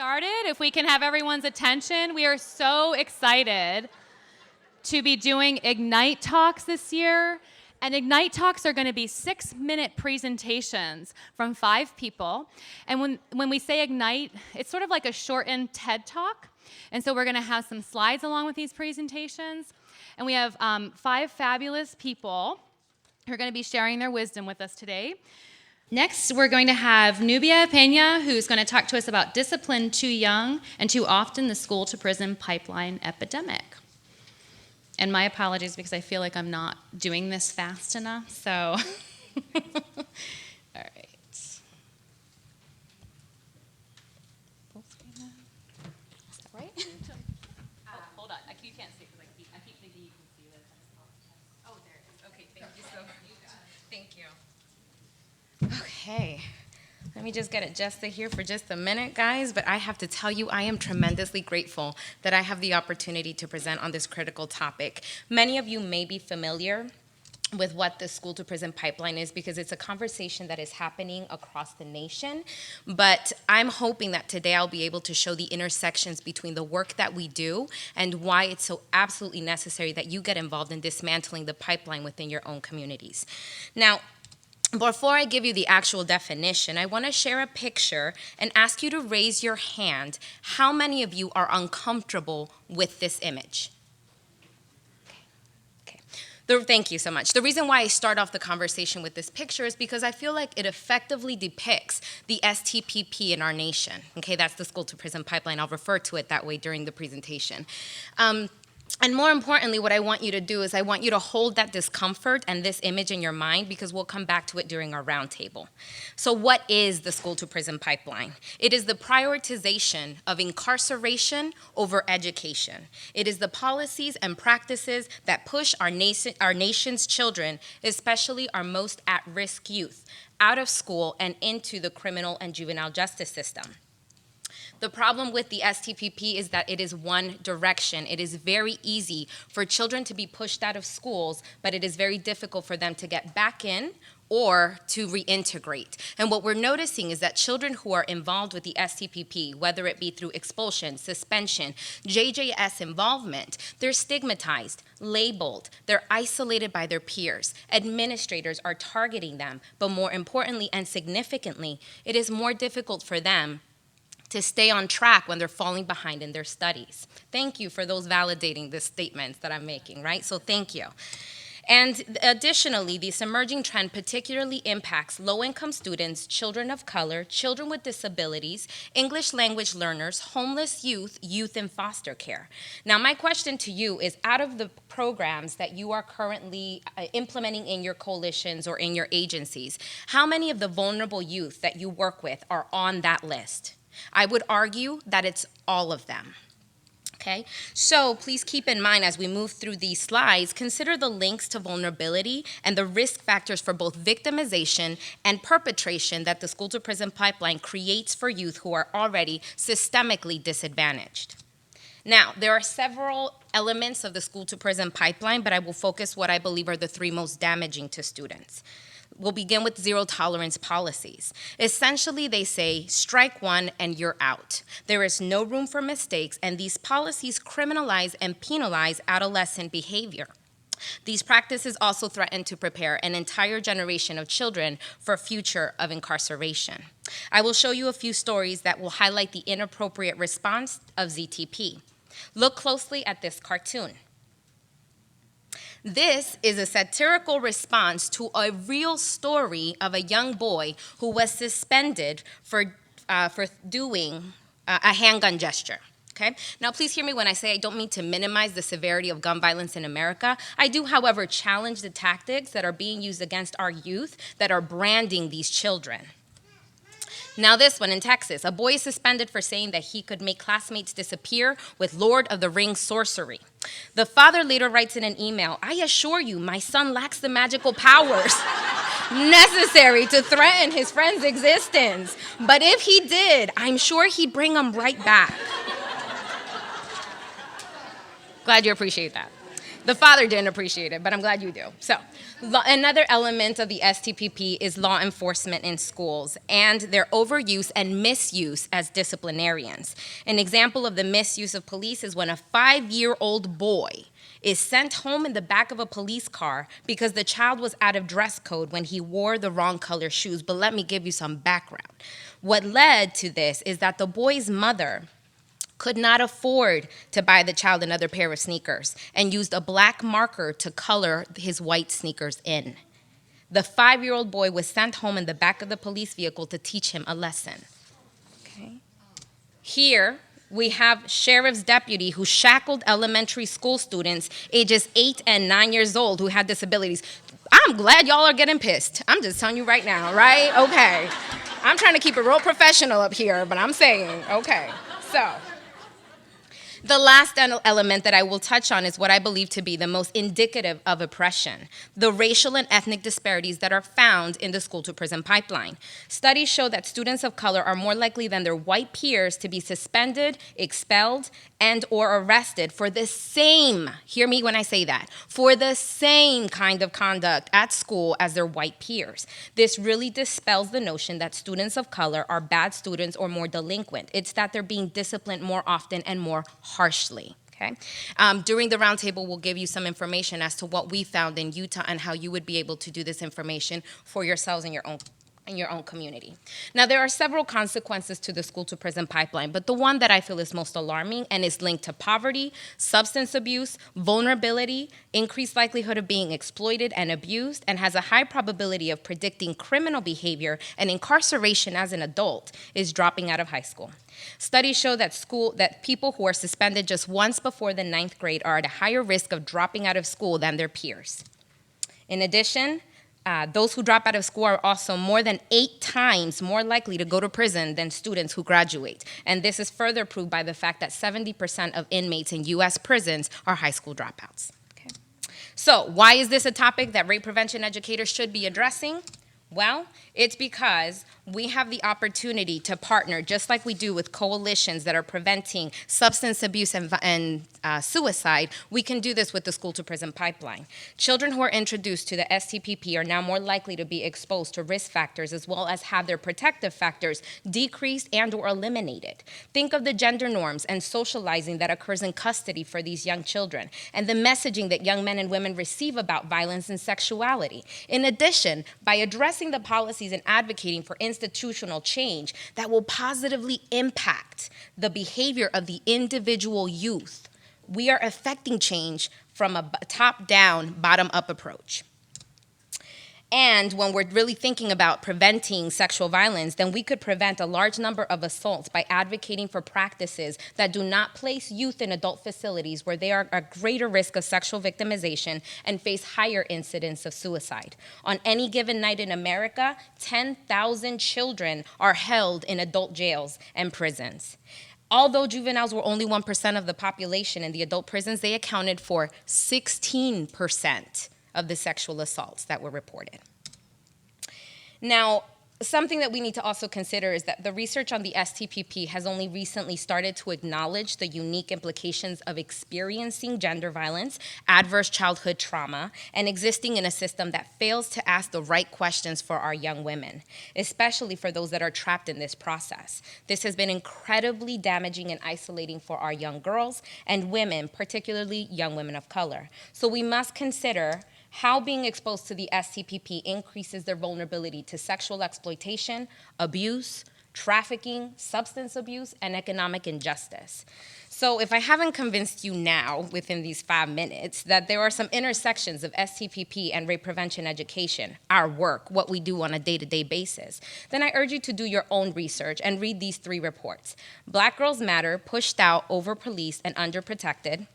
started. If we can have everyone's attention, we are so excited to be doing Ignite Talks this year. And Ignite Talks are going to be 6-minute presentations from 5 people. And when we say Ignite, it's sort of like a shortened TED Talk. And so we're going to have some slides along with these presentations. And we have 5 fabulous people who are going to be sharing their wisdom with us today. Next, we're going to have Nubia Pena, who's going to talk to us about discipline too young and too often, the school-to-prison pipeline epidemic. And my apologies because I feel like I'm not doing this fast enough, so. All right. Is that right? Hold on. You can't see it because I keep thinking you can see this. Oh, there it is. Okay, thank you so much. Thank you. Okay, let me just get adjusted here for just a minute, guys, but I have to tell you I am tremendously grateful that I have the opportunity to present on this critical topic. Many of you may be familiar with what the school-to-prison pipeline is because it's a conversation that is happening across the nation, but I'm hoping that today I'll be able to show the intersections between the work that we do and why it's so absolutely necessary that you get involved in dismantling the pipeline within your own communities. Now, before I give you the actual definition, I want to share a picture and ask you to raise your hand. How many of you are uncomfortable with this image? Okay. Thank you so much. The reason why I start off the conversation with this picture is because I feel like it effectively depicts the STPP in our nation. Okay, that's the school-to-prison pipeline. I'll refer to it that way during the presentation. And more importantly, what I want you to do is I want you to hold that discomfort and this image in your mind because we'll come back to it during our roundtable. So what is the school-to-prison pipeline? It is the prioritization of incarceration over education. It is the policies and practices that push our nation's children, especially our most at-risk youth, out of school and into the criminal and juvenile justice system. The problem with the STPP is that it is one direction. It is very easy for children to be pushed out of schools, but it is very difficult for them to get back in or to reintegrate. And what we're noticing is that children who are involved with the STPP, whether it be through expulsion, suspension, JJS involvement, they're stigmatized, labeled, they're isolated by their peers. Administrators are targeting them, but more importantly and significantly, it is more difficult for them to stay on track when they're falling behind in their studies. Thank you for those validating the statements that I'm making, right? So thank you. And additionally, this emerging trend particularly impacts low-income students, children of color, children with disabilities, English language learners, homeless youth, youth in foster care. Now, my question to you is, out of the programs that you are currently implementing in your coalitions or in your agencies, how many of the vulnerable youth that you work with are on that list? I would argue that it's all of them. Okay, so please keep in mind as we move through these slides, consider the links to vulnerability and the risk factors for both victimization and perpetration that the school-to-prison pipeline creates for youth who are already systemically disadvantaged. Now, there are several elements of the school-to-prison pipeline, but I will focus what I believe are the 3 most damaging to students. We'll begin with zero tolerance policies. Essentially, they say, strike one and you're out. There is no room for mistakes, and these policies criminalize and penalize adolescent behavior. These practices also threaten to prepare an entire generation of children for a future of incarceration. I will show you a few stories that will highlight the inappropriate response of ZTP. Look closely at this cartoon. This is a satirical response to a real story of a young boy who was suspended for doing a handgun gesture. Okay? Now, please hear me when I say I don't mean to minimize the severity of gun violence in America. I do, however, challenge the tactics that are being used against our youth that are branding these children. Now this one in Texas, a boy is suspended for saying that he could make classmates disappear with Lord of the Rings sorcery. The father later writes in an email, I assure you, my son lacks the magical powers necessary to threaten his friend's existence. But if he did, I'm sure he'd bring them right back. Glad you appreciate that. The father didn't appreciate it, but I'm glad you do. So, another element of the STPP is law enforcement in schools and their overuse and misuse as disciplinarians. An example of the misuse of police is when a 5-year-old boy is sent home in the back of a police car because the child was out of dress code when he wore the wrong color shoes. But let me give you some background. What led to this is that the boy's mother could not afford to buy the child another pair of sneakers and used a black marker to color his white sneakers in. The 5-year-old boy was sent home in the back of the police vehicle to teach him a lesson. Okay. Here, we have sheriff's deputy who shackled elementary school students ages 8 and 9 years old who had disabilities. I'm glad y'all are getting pissed. I'm just telling you right now, right? Okay. I'm trying to keep it real professional up here, but I'm saying, okay. So, the last element that I will touch on is what I believe to be the most indicative of oppression, the racial and ethnic disparities that are found in the school-to-prison pipeline. Studies show that students of color are more likely than their white peers to be suspended, expelled, and or arrested for the same, hear me when I say that, for the same kind of conduct at school as their white peers. This really dispels the notion that students of color are bad students or more delinquent. It's that they're being disciplined more often and more harshly. Okay? During the roundtable, we'll give you some information as to what we found in Utah and how you would be able to do this information for yourselves in your own community. Now, there are several consequences to the school-to-prison pipeline, but the one that I feel is most alarming and is linked to poverty, substance abuse, vulnerability, increased likelihood of being exploited and abused, and has a high probability of predicting criminal behavior and incarceration as an adult is dropping out of high school. Studies show that people who are suspended just once before the 9th grade are at a higher risk of dropping out of school than their peers. In addition, those who drop out of school are also more than 8 times more likely to go to prison than students who graduate. And this is further proved by the fact that 70% of inmates in U.S. prisons are high school dropouts. Okay. So why is this a topic that rape prevention educators should be addressing? Well, it's because we have the opportunity to partner, just like we do with coalitions that are preventing substance abuse and suicide. We can do this with the school-to-prison pipeline. Children who are introduced to the STPP are now more likely to be exposed to risk factors as well as have their protective factors decreased and or eliminated. Think of the gender norms and socializing that occurs in custody for these young children and the messaging that young men and women receive about violence and sexuality. In addition, by addressing the policies and advocating for institutional change that will positively impact the behavior of the individual youth, we are affecting change from a top-down, bottom-up approach. And when we're really thinking about preventing sexual violence, then we could prevent a large number of assaults by advocating for practices that do not place youth in adult facilities where they are at greater risk of sexual victimization and face higher incidence of suicide. On any given night in America, 10,000 children are held in adult jails and prisons. Although juveniles were only 1% of the population in the adult prisons, they accounted for 16% of the sexual assaults that were reported. Now, something that we need to also consider is that the research on the STPP has only recently started to acknowledge the unique implications of experiencing gender violence, adverse childhood trauma, and existing in a system that fails to ask the right questions for our young women, especially for those that are trapped in this process. This has been incredibly damaging and isolating for our young girls and women, particularly young women of color. So we must consider how being exposed to the STPP increases their vulnerability to sexual exploitation, abuse, trafficking, substance abuse, and economic injustice. So if I haven't convinced you now, within these 5 minutes, that there are some intersections of STPP and rape prevention education, our work, what we do on a day-to-day basis, then I urge you to do your own research and read these 3 reports. Black Girls Matter, Pushed Out, Over-Policed, and Underprotected.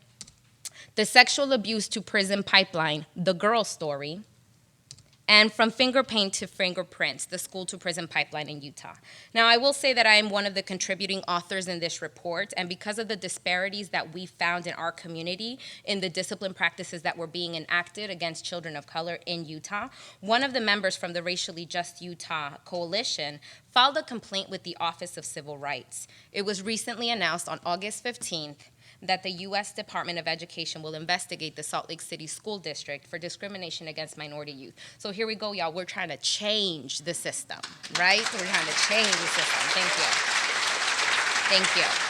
The Sexual Abuse to Prison Pipeline, The Girl Story, and From Finger Paint to Fingerprints, the School to Prison Pipeline in Utah. Now, I will say that I am one of the contributing authors in this report, and because of the disparities that we found in our community in the discipline practices that were being enacted against children of color in Utah, one of the members from the Racially Just Utah Coalition filed a complaint with the Office of Civil Rights. It was recently announced on August 15th that the U.S. Department of Education will investigate the Salt Lake City School District for discrimination against minority youth. So here we go, y'all. We're trying to change the system, right? We're trying to change the system. Thank you. Thank you.